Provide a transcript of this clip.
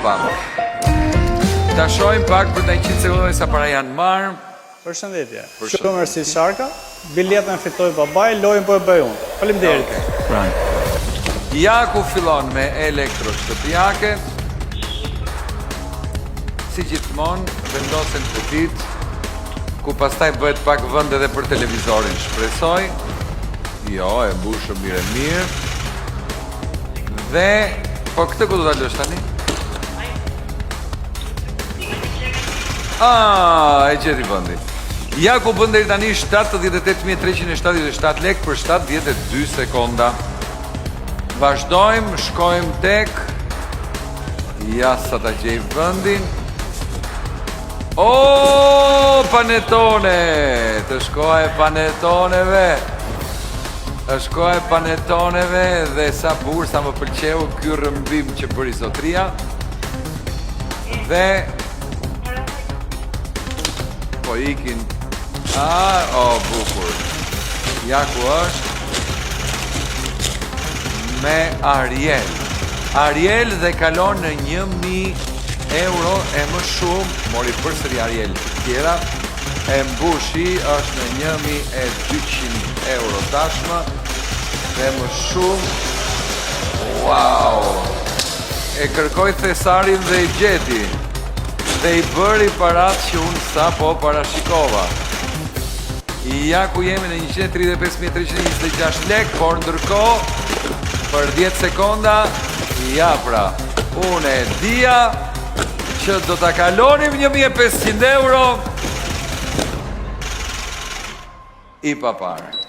Ta shojmë pak për 100 sekundë sa para janë marrë. Përshëndetje. Shumë mërësi Sharka. Biletën fitoj babaj, lojën po e bëj unë. Faleminderit. Jaku fillon me elektro shtëpiake. Si gjithmonë, vendosen petit, ku pastaj bëhet pak vend edhe për televizorin, shpresoj. Jo, e mbushëm mirë. Dhe, po këtë ku do ta lësh tani? E gjeti vendi. Ja ku bën deri tani 78.377 lekë për 72 sekonda. Vazhdojmë, shkojmë tek. Ja sa ta gjej vendin. Panetone! Të shkoj panetoneve. Dhe sa burë, sa më pëlqeu ky rrëmbim që bëri zotria. Dhe po ikin. Bukur. Ja ku është me Ariel. Ariel dhe kalon në 1.000 euro e më shumë. Mori përsëri Ariel tjera. E mbushi është në 1.200 euro tashmë. Dhe më shumë. Wow! E kërkoj thesarin dhe i gjeti. Dhe i bëri parat që unë sa po parashikova. Ja ku jemi në 135.326 lek, por ndërkohë, për 10 sekonda, ja pra, unë e dia që do të kalonim 1.500 euro i paparë.